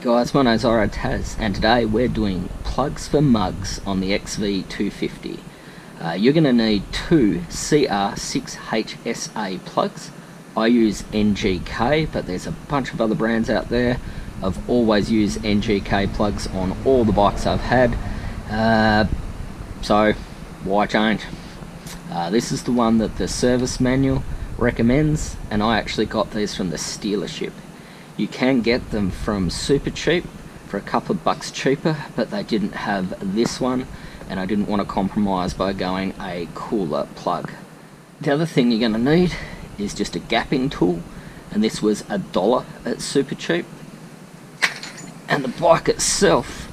guys, my name's Taz, and today we're doing plugs for mugs on the XV250. You're going to need two CR6HSA plugs. I use NGK, but there's a bunch of other brands out there. I've always used NGK plugs on all the bikes I've had, so why change? This is the one that the service manual recommends, and I actually got these from the dealership. You can get them from super cheap for a couple of bucks cheaper, but they didn't have this one, and I didn't want to compromise by going a cooler plug. The other thing you're going to need is just a gapping tool, and this was $1 at super cheap. And the bike itself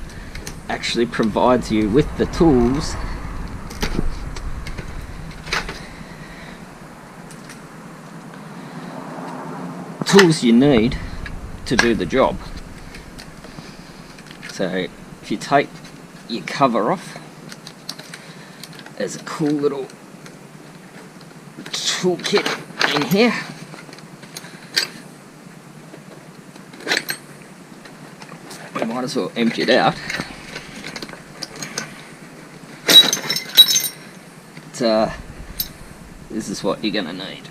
actually provides you with the tools you need to do the job. So if you take your cover off, there's a cool little toolkit in here. We might as well empty it out. But, this is what you're going to need.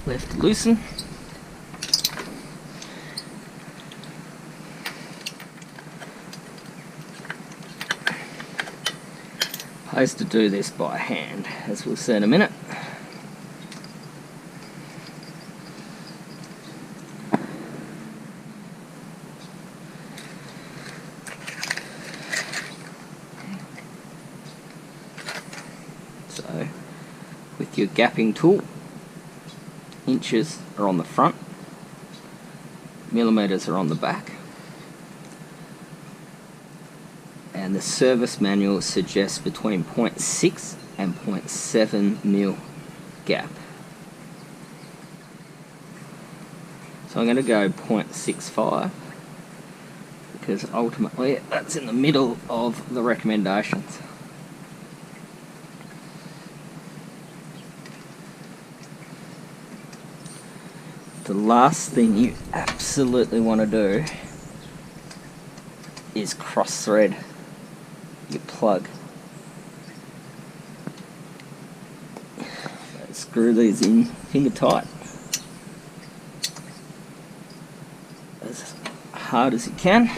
Left to loosen. I used to do this by hand, as we'll see in a minute. So, with your gapping tool, inches are on the front, millimeters are on the back, and the service manual suggests between 0.6 and 0.7 mil gap. So I'm going to go 0.65 because ultimately that's in the middle of the recommendations. The last thing you absolutely want to do is cross thread your plug. So screw these in finger tight as hard as you can.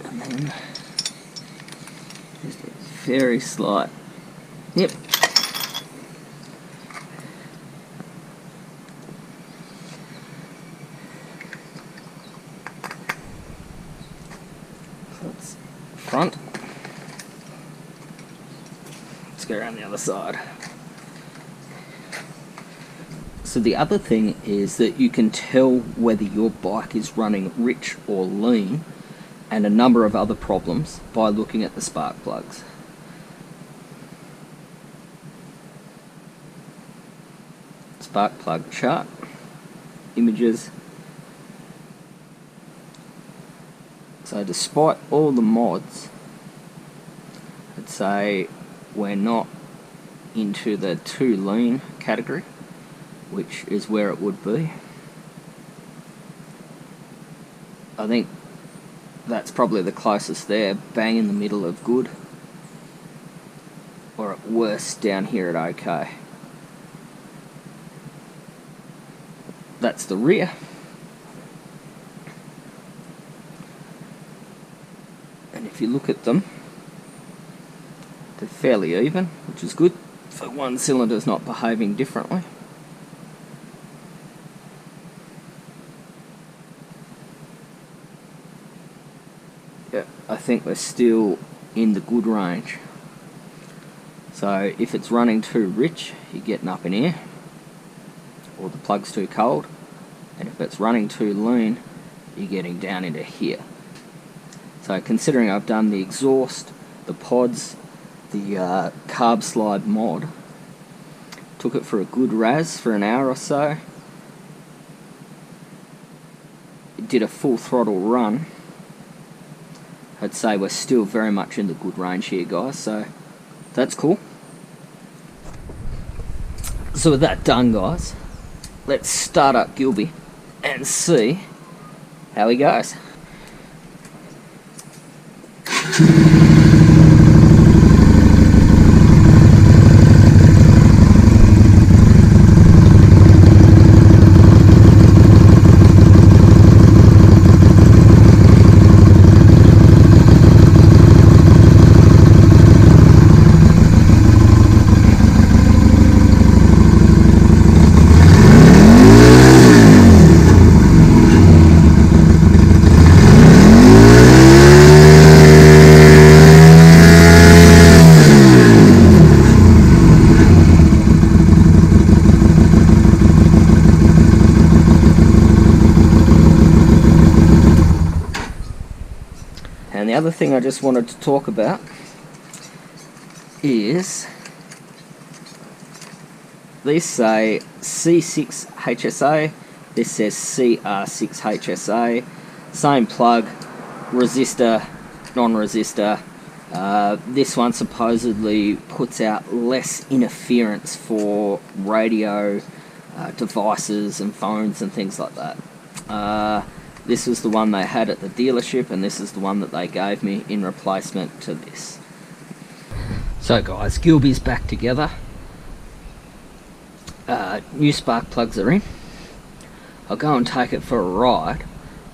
And then just a very slight nip. So that's front. Let's go around the other side. So the other thing is that you can tell whether your bike is running rich or lean, and a number of other problems, by looking at the spark plugs. Spark plug chart, images. So despite all the mods, I'd say we're not into the too lean category, which is where it would be. I think that's probably the closest there, bang in the middle of good, or at worst down here at okay. That's the rear. And if you look at them, they're fairly even, which is good for one cylinder's not behaving differently. I think we're still in the good range. So if it's running too rich, you're getting up in here, or the plug's too cold, and if it's running too lean, you're getting down into here. So considering I've done the exhaust, the pods, the carb slide mod, took it for a good razz for an hour or so, did a full throttle run, I'd say we're still very much in the good range here, guys, so that's cool. So with that done, guys, let's start up Gilby and see how he goes. And the other thing I just wanted to talk about is these say C6HSA, this says CR6HSA, same plug, resistor, non-resistor. This one supposedly puts out less interference for radio devices and phones and things like that. This was the one they had at the dealership, and this is the one that they gave me in replacement to this. So guys, Gilby's back together. New spark plugs are in. I'll go and take it for a ride,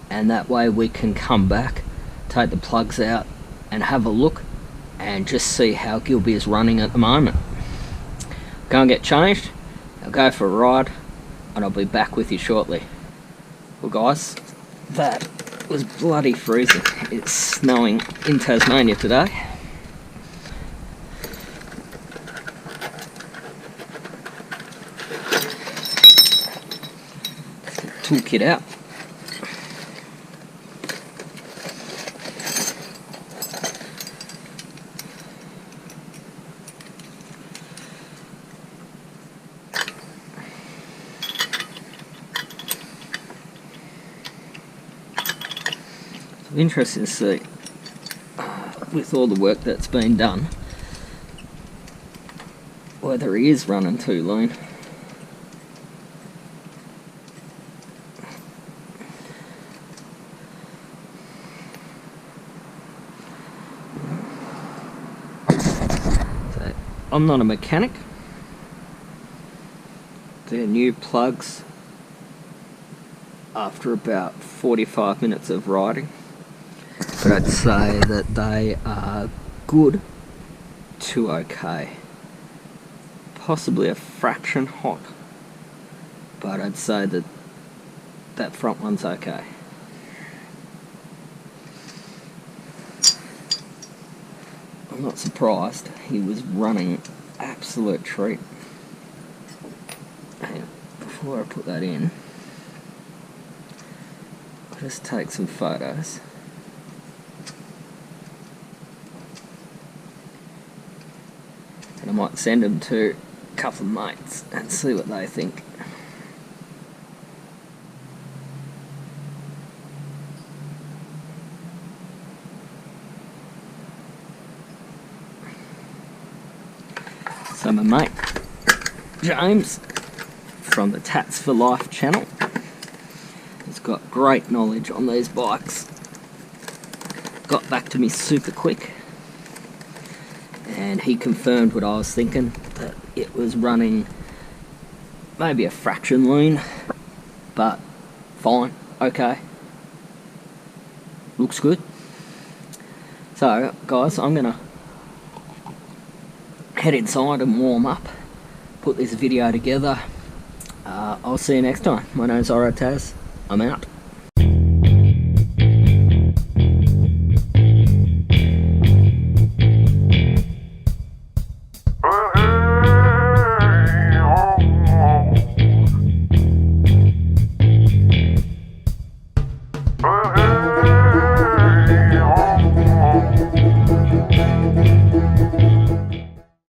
and that way we can come back, take the plugs out and have a look and just see how Gilby is running at the moment. Go and get changed, I'll go for a ride, and I'll be back with you shortly. Well guys, that was bloody freezing. It's snowing in Tasmania today. Toolkit out. Interesting to see, with all the work that's been done, whether he is running too lean. So, I'm not a mechanic. They're new plugs after about 45 minutes of riding. But I'd say that they are good to okay. Possibly a fraction hot, but I'd say that that front one's okay. I'm not surprised. He was running absolute treat. And before I put that in, I'll just take some photos. And I might send them to a couple of mates and see what they think. So my mate James from the Tats for Life channel has got great knowledge on these bikes. Got back to me super quick, and he confirmed what I was thinking, that it was running maybe a fraction lean, but fine, okay, looks good. So guys, I'm gonna head inside and warm up, put this video together. I'll see you next time. My name's Taz, I'm out.